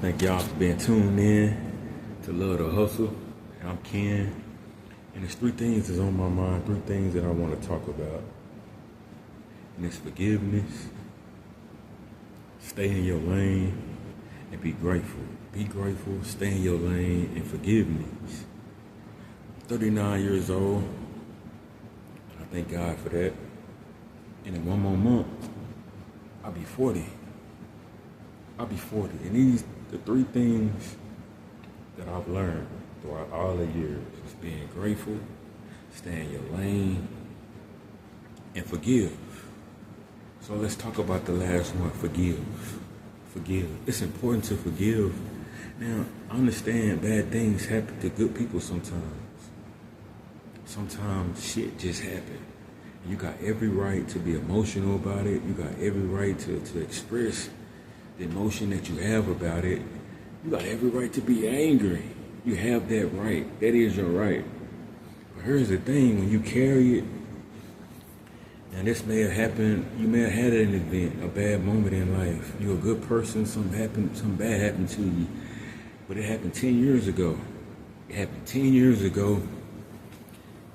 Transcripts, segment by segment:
Thank y'all for being tuned in to Love the Hustle. I'm Ken, and there's three things that's on my mind, three things that I want to talk about. And it's forgiveness, stay in your lane, and be grateful. Be grateful, stay in your lane, and forgiveness. I'm 39 years old, and I thank God for that. And in one more month, I'll be 40. And these the three things that I've learned throughout all the years is being grateful, stay in your lane, and forgive. So let's talk about the last one, forgive. Forgive. It's important to forgive. Now, I understand bad things happen to good people sometimes. Sometimes shit just happens. You got every right to be emotional about it. You got every right to express the emotion that you have about it. You got every right to be angry. You have that right. That is your right. But here's the thing, when you carry it, and this may have happened, you may have had an event, a bad moment in life. You're a good person, something bad happened to you. But it happened 10 years ago. It happened 10 years ago,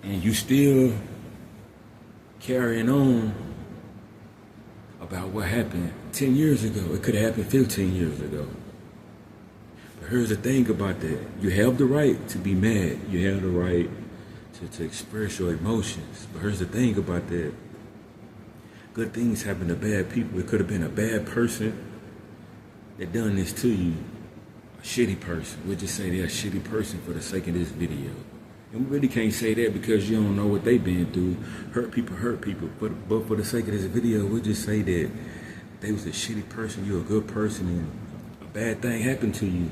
and you still carrying on about what happened 10 years ago. It could have happened 15 years ago. But here's the thing about that. You have the right to be mad. You have the right to express your emotions. But here's the thing about that. Good things happen to bad people. It could have been a bad person that done this to you. A shitty person. We'll just say they're a shitty person for the sake of this video. And we really can't say that because you don't know what they've been through. Hurt people. But for the sake of this video, we'll just say that they was a shitty person, you're a good person, and a bad thing happened to you.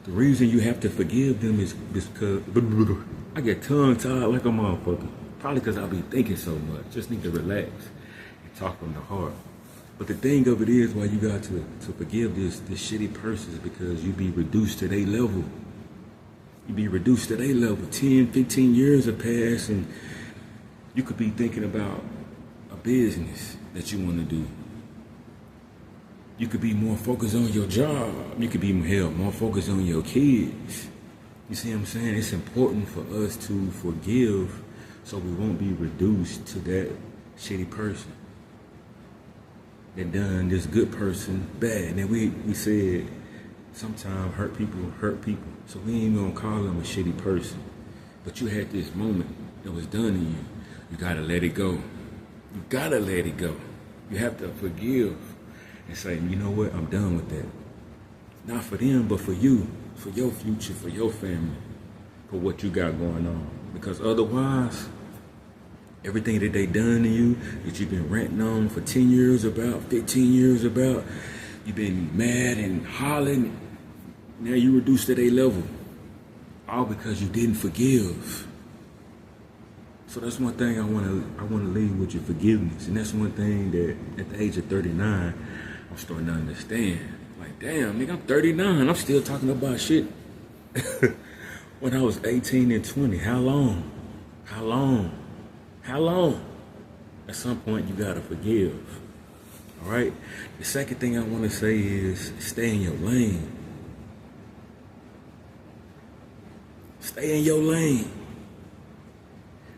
The reason you have to forgive them is because I get tongue-tied like a motherfucker. Probably because I be thinking so much. Just need to relax and talk from the heart. But the thing of it is, why you got to forgive this shitty person is because you be reduced to their level. You be reduced to their level. 10, 15 years have passed, and you could be thinking about a business that you want to do. You could be more focused on your job. You could be more focused on your kids. You see what I'm saying? It's important for us to forgive so we won't be reduced to that shitty person that done this good person bad. And then we said sometimes hurt people. So we ain't gonna call them a shitty person. But you had this moment that was done to you. You gotta let it go. You gotta let it go. You have to forgive and say, you know what, I'm done with that. Not for them, but for you, for your future, for your family, for what you got going on. Because otherwise, everything that they done to you, that you've been ranting on for 10 years about, 15 years about, you've been mad and hollering, now you reduced to their level. All because you didn't forgive. So that's one thing I want to leave with, your forgiveness. And that's one thing that at the age of 39, I'm starting to understand. Like, damn, nigga, I'm 39. I'm still talking about shit when I was 18 and 20. How long? At some point, you got to forgive. All right? The second thing I want to say is stay in your lane. Stay in your lane.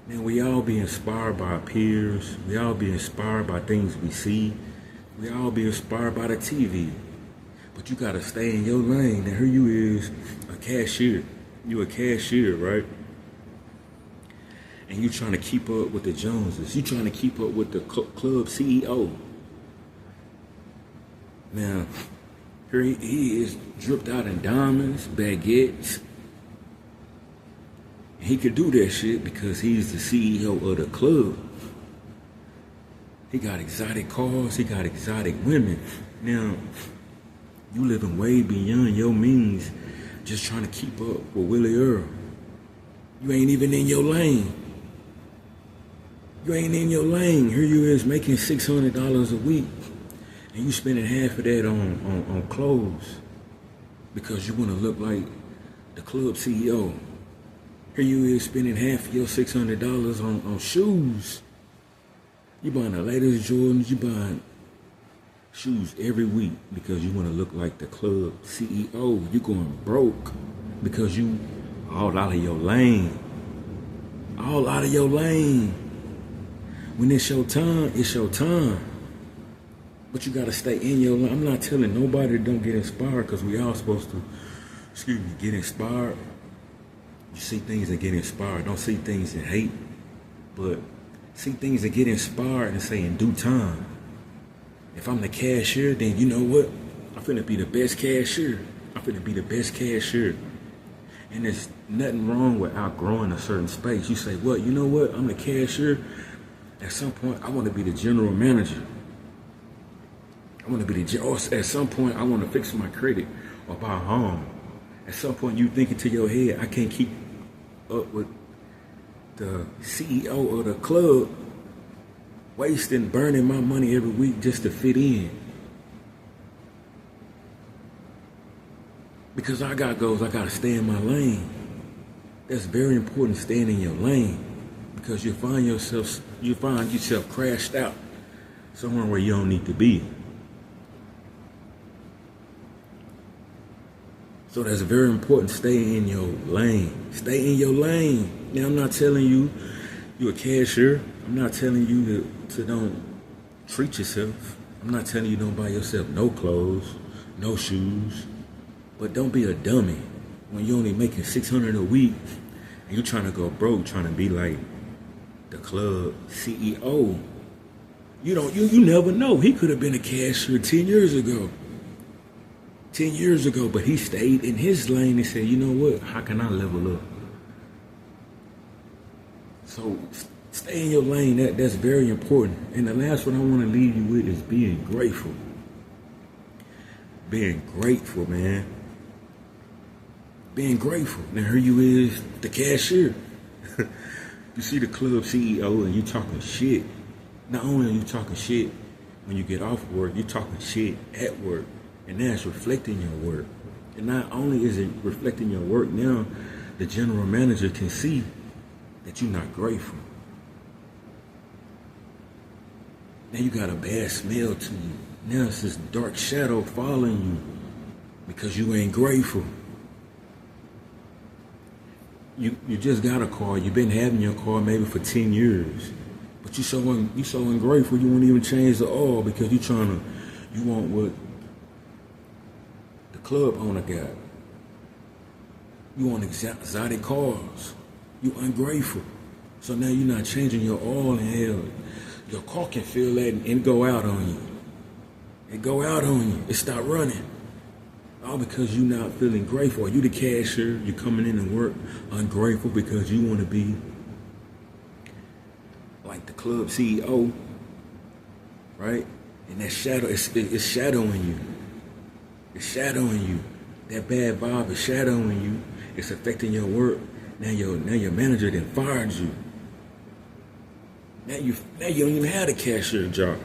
Man, we all be inspired by our peers. We all be inspired by things we see. We all be inspired by the TV. But you got to stay in your lane. And here you is, a cashier. You a cashier, right? And you trying to keep up with the Joneses. You trying to keep up with the club CEO. Now, here he is, dripped out in diamonds, baguettes. He could do that shit because he's the CEO of the club. He got exotic cars, he got exotic women. Now, you living way beyond your means, just trying to keep up with Willie Earl. You ain't even in your lane. You ain't in your lane. Here you is making $600 a week, and you spending half of that on clothes because you want to look like the club CEO. Here you is spending half of your $600 on shoes. You buying the latest Jordans, you buying shoes every week because you want to look like the club CEO. You going broke because you all out of your lane. All out of your lane. When it's your time, it's your time. But you gotta stay in your lane. I'm not telling nobody don't get inspired, because we all supposed to, get inspired. You see things and get inspired. Don't see things and hate, but see things and get inspired and say in due time. If I'm the cashier, then you know what? I'm finna be the best cashier. I'm finna be the best cashier. And there's nothing wrong with outgrowing a certain space. You say, what? You know what? I'm the cashier. At some point, I want to be the general manager. I want to be at some point, I want to fix my credit or buy a home. At some point, you think into your head, I can't keep up with the CEO of the club, wasting, burning my money every week just to fit in. Because I got goals, I got to stay in my lane. That's very important, staying in your lane. Because you find yourself crashed out somewhere where you don't need to be. So that's very important, stay in your lane. Stay in your lane. Now, I'm not telling you you're a cashier. I'm not telling you to don't treat yourself. I'm not telling you don't buy yourself no clothes, no shoes. But don't be a dummy when you're only making $600 a week and you're trying to go broke, trying to be like the club CEO. You never know. He could have been a cashier 10 years ago. 10 years ago, but he stayed in his lane and said, you know what? How can I level up? So stay in your lane. That's very important. And the last one I want to leave you with is being grateful. Being grateful, man. Being grateful. Now here you is, the cashier. You see the club CEO and you talking shit. Not only are you talking shit when you get off work, you're talking shit at work. And now it's reflecting your work. And not only is it reflecting your work, now the general manager can see that you're not grateful. Now you got a bad smell to you. Now it's this dark shadow following you because you ain't grateful. You just got a car. You've been having your car maybe for 10 years. But you so ungrateful you won't even change the oil because you want what the club owner got. You want exotic cars. You ungrateful. So now you're not changing your oil, and hell, your car can feel that and go out on you. It go out on you. It stop running. All because you're not feeling grateful. You the cashier, you coming in and work ungrateful because you want to be like the club CEO, right? And that shadow, it's shadowing you. It's shadowing you. That bad vibe is shadowing you. It's affecting your work. Now your manager then fired you. Now you don't even have the cashier job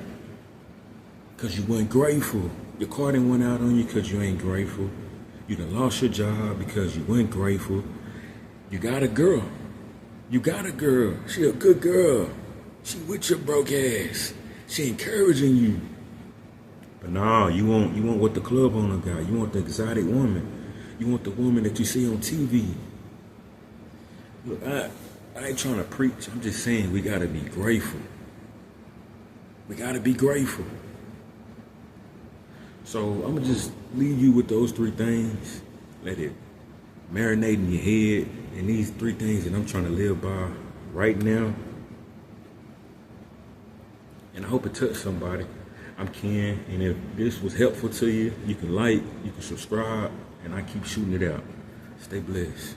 because you weren't grateful. Your car didn't went out on you because you ain't grateful. You done lost your job because you weren't grateful. You got a girl. You got a girl. She a good girl. She with your broke ass. She encouraging you. But nah, you want what the club owner got. You want the exotic woman. You want the woman that you see on TV. Look, I ain't trying to preach. I'm just saying we gotta be grateful. We gotta be grateful. So I'm gonna just leave you with those three things. Let it marinate in your head. And these three things that I'm trying to live by right now. And I hope it touched somebody. I'm Ken, and if this was helpful to you, you can like, you can subscribe, and I keep shooting it out. Stay blessed.